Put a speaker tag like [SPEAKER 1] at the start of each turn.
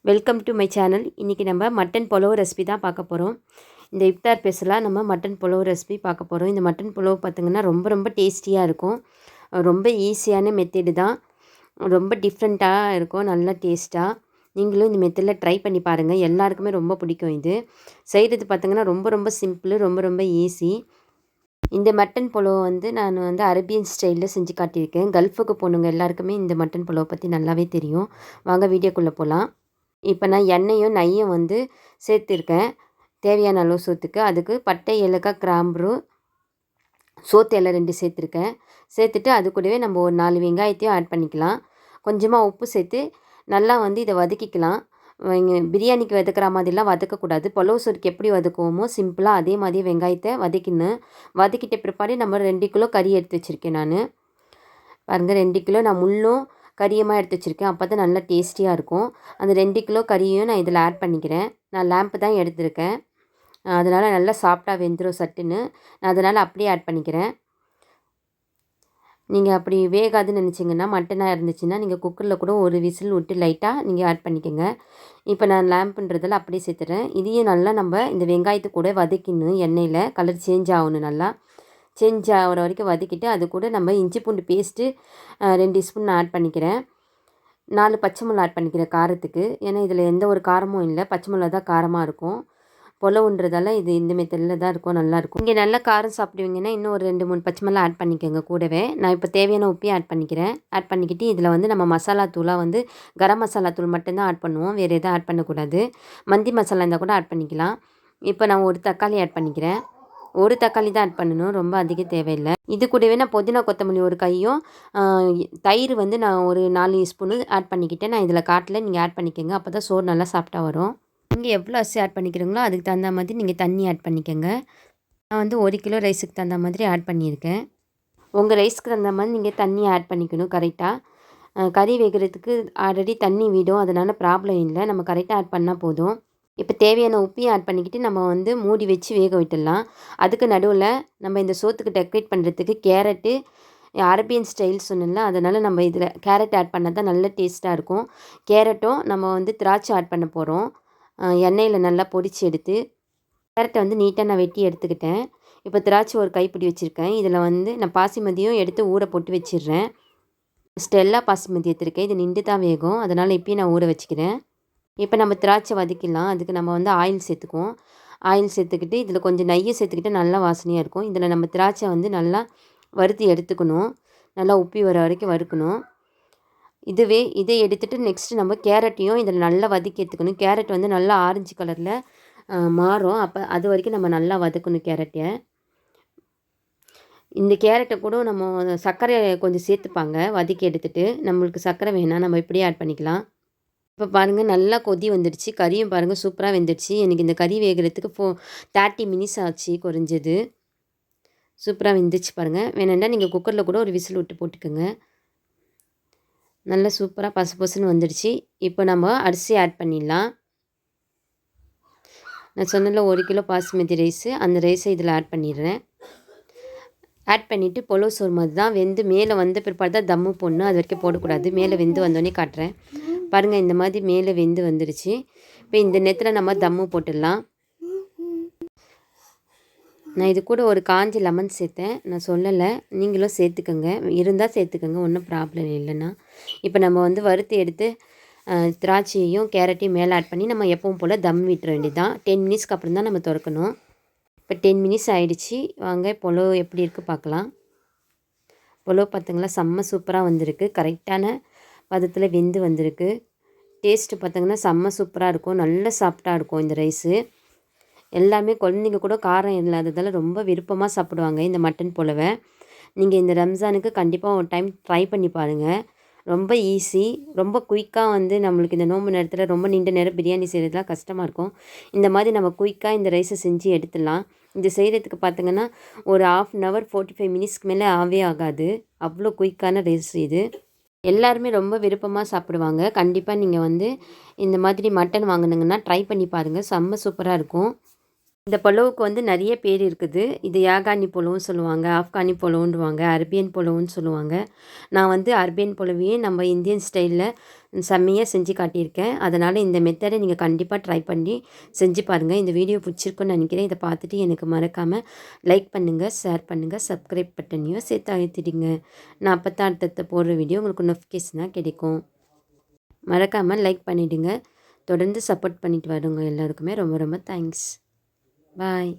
[SPEAKER 1] Welcome to my channel. இன்றைக்கி நம்ம mutton pulao recipe தான் பார்க்க போகிறோம். இந்த இஃப்தார் ஸ்பெஷலாக நம்ம மட்டன் புலாவ் ரெசிபி பார்க்க போகிறோம். இந்த மட்டன் புலாவ் பார்த்திங்கன்னா ரொம்ப டேஸ்டியாக இருக்கும். ரொம்ப ஈஸியான மெத்தேடு தான். ரொம்ப டிஃப்ரெண்ட்டாக இருக்கும், நல்லா டேஸ்ட்டாக. நீங்களும் இந்த மெத்தடில் ட்ரை பண்ணி பாருங்கள். எல்லாருக்குமே ரொம்ப பிடிக்கும். இது செய்கிறது பார்த்திங்கன்னா ரொம்ப சிம்பிள், ரொம்ப ஈஸி. இந்த மட்டன் புலாவ் வந்து நான் அரேபியன் ஸ்டைலில் செஞ்சு காட்டியிருக்கேன். கல்ஃபுக்கு போனவங்க எல்லாருக்குமே இந்த மட்டன் புலாவ் பற்றி நல்லாவே தெரியும். வாங்க வீடியோக்குள்ளே போகலாம். இப்போ நான் எண்ணெயும் நெய்யும் சேர்த்துருக்கேன் தேவையான அளவு சோத்துக்கு. அதுக்கு பட்டை, ஏலக்காய், கிராம்பு, சோத்து எல்லாம் 2 சேர்த்துருக்கேன். சேர்த்துட்டு அது கூடவே நம்ம ஒரு 4 வெங்காயத்தையும் ஆட் பண்ணிக்கலாம். கொஞ்சமாக உப்பு சேர்த்து நல்லா இதை வதக்கிக்கலாம். பிரியாணிக்கு வதக்கிற மாதிரிலாம் வதக்கக்கூடாது. புலாவ் சோறுக்கு எப்படி வதக்குவோமோ சிம்பிளாக அதே மாதிரி வெங்காயத்தை வதக்கிடணும். வதக்கிட்ட பிற்பாடு நம்ம 2 கிலோ கறி எடுத்து வச்சுருக்கேன். நான் பாருங்கள் 2 கிலோ நான் முள்ளும் கறியமாக எடுத்து வச்சுருக்கேன். அப்போ தான் நல்லா டேஸ்டியாக இருக்கும். அந்த 2 கிலோ கறியும் நான் இதில் ஆட் பண்ணிக்கிறேன். நான் லேம்பு தான் எடுத்திருக்கேன். அதனால் நல்லா சாஃப்டாக வெந்துடும் சட்டுன்னு. நான் அதனால் அப்படியே ஆட் பண்ணிக்கிறேன். நீங்கள் அப்படி வேகாதுன்னு நினச்சிங்கன்னா, மட்டனாக இருந்துச்சுன்னா நீங்கள் குக்கரில் கூட ஒரு விசில் விட்டு லைட்டாக நீங்கள் ஆட் பண்ணிக்கோங்க. இப்போ நான் லேம்புன்றதில் அப்படியே சேர்த்துறேன். இதையும் நல்லா நம்ம இந்த வெங்காயத்தை கூட வதக்கிடணும். எண்ணெயில் கலர் சேஞ்ச் ஆகணும். நல்லா சேஞ்ச் ஆகிற வரைக்கும் வதக்கிட்டு அது கூட நம்ம இஞ்சி பூண்டு பேஸ்ட்டு 2 ஸ்பூன் நான் ஆட் பண்ணிக்கிறேன். 4 பச்சை மிளகா ஆட் பண்ணிக்கிறேன் காரத்துக்கு. ஏன்னா இதில் எந்த ஒரு காரமும் இல்லை, பச்சை மிளகா தான் காரமாக இருக்கும். புலாவுன்றதால இது இந்த மெத்தடில் தான் இருக்கும், நல்லாயிருக்கும். இங்கே நல்லா காரம் சாப்பிடுவீங்கன்னா இன்னும் ஒரு 2 3 பச்சை மிளகா ஆட் பண்ணிக்கோங்க கூடவே. நான் இப்போ தேவையான உப்பையும் ஆட் பண்ணிக்கிறேன். ஆட் பண்ணிக்கிட்டு இதில் நம்ம மசாலா தூளாக கரம் மசாலா தூள் மட்டும்தான் ஆட் பண்ணுவோம், வேறு எதுவும் ஆட் பண்ணக்கூடாது. மந்தி மசாலா இருந்தால் கூட ஆட் பண்ணிக்கலாம். இப்போ நான் ஒரு தக்காளி ஆட் பண்ணிக்கிறேன். ஒரு தக்காளி தான் ஆட் பண்ணணும், ரொம்ப அதிகம் தேவையில்லை. இது கூடவே நான் புதினா கொத்தமல்லி ஒரு கையும், தயிர் நான் ஒரு 4 ஸ்பூனு ஆட் பண்ணிக்கிட்டேன். நான் இதில் காட்டல, நீங்கள் ஆட் பண்ணிக்கோங்க. அப்போ தான் சோறு நல்லா சாப்பிட்டா வரும். நீங்கள் எவ்வளோ அரிசி ஆட் பண்ணிக்கிறீங்களோ அதுக்கு தகுந்த மாதிரி நீங்கள் தண்ணி ஆட் பண்ணிக்கோங்க. நான் 1 கிலோ ரைஸுக்கு தகுந்த மாதிரி ஆட் பண்ணியிருக்கேன். உங்கள் ரைஸ்க்கு தகுந்த மாதிரி நீங்கள் தண்ணி ஆட் பண்ணிக்கணும் கரெக்டாக. கறி வேகிறதுக்கு ஆல்ரெடி தண்ணி விடும், அதனால் ப்ராப்ளம் இல்லை. நம்ம கரெக்டாக ஆட் பண்ணால் போதும். இப்போ தேவையான உப்பையும் ஆட் பண்ணிக்கிட்டு நம்ம மூடி வச்சு வேக விட்டுடலாம். அதுக்கு நடுவில் நம்ம இந்த சோத்துக்கு டெக்கரேட் பண்ணுறதுக்கு கேரட்டு, அரேபியன் ஸ்டைல் சொன்னேன்ல, அதனால் நம்ம இதில் கேரட் ஆட் பண்ணால் தான் நல்ல டேஸ்ட்டாக இருக்கும். கேரட்டும் நம்ம திராட்சை ஆட் பண்ண போகிறோம். எண்ணெயில் நல்லா பொரித்து எடுத்து கேரட்டை நீட்டாக நான் வெட்டி எடுத்துக்கிட்டேன். இப்போ திராட்சை ஒரு கைப்பிடி வச்சுருக்கேன். இதில் நான் பாசிமதியும் எடுத்து ஊற போட்டு வச்சிடுறேன். ஸ்டெல்லா பாசிமதி எடுத்துருக்கேன். இது நின்று தான் வேகும், அதனால் இப்போயும் நான் ஊற வச்சுக்கிறேன். இப்போ நம்ம திராட்சை வதக்கிடலாம். அதுக்கு நம்ம ஆயில் சேர்த்துக்குவோம். ஆயில் சேர்த்துக்கிட்டு இதில் கொஞ்சம் நெய்யை சேர்த்துக்கிட்டு நல்லா வாசனையாக இருக்கும். இதில் நம்ம திராட்சை நல்லா வறுத்து எடுத்துக்கணும். நல்லா உப்பி வர வரைக்கும் வறுக்கணும். இதை எடுத்துகிட்டு நெக்ஸ்ட்டு நம்ம கேரட்டையும் இதில் நல்லா வதக்கி எடுத்துக்கணும். கேரட் நல்லா ஆரஞ்சு கலரில் மாறும். அப்போ அது வரைக்கும் நம்ம நல்லா வதக்கணும் கேரட்டை. இந்த கேரட்டை கூட நம்ம சர்க்கரை கொஞ்சம் சேர்த்துப்பாங்க வதக்கி எடுத்துகிட்டு. நம்மளுக்கு சர்க்கரை வேணாம், நம்ம இப்படியே ஆட் பண்ணிக்கலாம். இப்போ பாருங்கள் நல்லா கொதி வந்துடுச்சு. கறியும் பாருங்கள் சூப்பராக வெந்துடுச்சு. எனக்கு இந்த கறி வேகிறதுக்கு 30 மினிட்ஸ் ஆச்சு குறைஞ்சது. சூப்பராக வெந்துச்சு பாருங்கள். வேணும்னா நீங்கள் குக்கரில் கூட ஒரு விசில் விட்டு போட்டுக்கோங்க. நல்லா சூப்பராக பசுன்னு வந்துடுச்சு. இப்போ நம்ம அரிசி ஆட் பண்ணிடலாம். நான் சொன்னதில் 1 கிலோ பாஸ்மதி ரைஸு, அந்த ரைஸை இதில் ஆட் பண்ணிடுறேன். ஆட் பண்ணிவிட்டு புலாவ் சோறு மாதிரி தான் வெந்து மேலே வந்த பிற்பாடு தான் தம்மு போடணும், அது வரைக்கும் போடக்கூடாது. மேலே வெந்து வந்தோடனே காட்டுறேன் பாருங்கள். இந்த மாதிரி மேலே வெந்து வந்துடுச்சு. இப்போ இந்த நேரத்தில் நம்ம தம்மு போட்டுடலாம். நான் இது கூட ஒரு காஞ்ச லெமன் சேர்த்தேன், நான் சொல்லலை, நீங்களும் சேர்த்துக்கோங்க. இருந்தால் சேர்த்துக்கோங்க, ஒன்றும் ப்ராப்ளம் இல்லைன்னா. இப்போ நம்ம வறுத்து எடுத்து திராட்சையையும் கேரட்டையும் மேலே ஆட் பண்ணி நம்ம எப்பவும் போல் தம் விட்டுற வேண்டியது தான். 10 மினிட்ஸ்க்கு அப்புறம் தான் நம்ம திறக்கணும். இப்போ 10 மினிட்ஸ் ஆகிடுச்சு. வாங்க புலாவ் எப்படி இருக்குது பார்க்கலாம். புலாவ் பார்த்திங்களா செம்ம சூப்பராக வந்திருக்கு. கரெக்டான பதத்தில் வெந்து வந்திருக்கு. டேஸ்ட்டு பார்த்திங்கன்னா செம்ம சூப்பராக இருக்கும். நல்ல சாஃப்டாக இருக்கும் இந்த ரைஸு. எல்லாமே குழந்தைங்க கூட காரம் இல்லாததால் ரொம்ப விருப்பமாக சாப்பிடுவாங்க இந்த மட்டன் புலாவை. நீங்கள் இந்த ரம்ஜானுக்கு கண்டிப்பாக ஒரு டைம் ட்ரை பண்ணி பாருங்கள். ரொம்ப ஈஸி, ரொம்ப குயிக்காக நம்மளுக்கு இந்த நோன்பு நேரத்தில் ரொம்ப நீண்ட நேரம் பிரியாணி செய்கிறதுலாம் கஷ்டமாக இருக்கும். இந்த மாதிரி நம்ம குயிக்காக இந்த ரைஸை செஞ்சு எடுத்துடலாம். இது செய்கிறதுக்கு பார்த்திங்கன்னா ஒரு 1/2 hour 45 மினிட்ஸ்க்கு மேலே ஆகாது. அவ்வளோ குயிக்கான ரைஸ் இது. எல்லாருமே ரொம்ப விருப்பமாக சாப்பிடுவாங்க. கண்டிப்பாக நீங்கள் இந்த மாதிரி மட்டன் வாங்கினீங்கன்னா ட்ரை பண்ணி பாருங்கள். செம்ம சூப்பராக இருக்கும். இந்த புலாவுக்கு வந்து நிறைய பேர் இருக்குது. இது யாகானி புலாவுன்னு சொல்லுவாங்க, ஆப்கானி புலாவுன்னுவாங்க, அரபியன் புலாவுன்னு சொல்லுவாங்க. நான் வந்து அரபியன் புலாவையே நம்ம இந்தியன் ஸ்டைலில் செம்மையாக செஞ்சு காட்டியிருக்கேன். அதனால் இந்த மெத்தடை நீங்கள் கண்டிப்பாக ட்ரை பண்ணி செஞ்சு பாருங்கள். இந்த வீடியோ பிடிச்சிருக்குன்னு நினைக்கிறேன். இதை பார்த்துட்டு எனக்கு மறக்காமல் லைக் பண்ணுங்கள், ஷேர் பண்ணுங்கள், சப்ஸ்கிரைப் பட்டனையும் சேர்த்து அழுத்திடுங்க. நான் அப்போ தான் அடுத்தடுத்த போடுற வீடியோ உங்களுக்கு நோட்டிஃபிகேஷனாக கிடைக்கும். மறக்காமல் லைக் பண்ணிவிடுங்க. தொடர்ந்து சப்போர்ட் பண்ணிட்டு வரவங்க எல்லாருக்குமே ரொம்ப ரொம்ப தேங்க்ஸ். பாய்.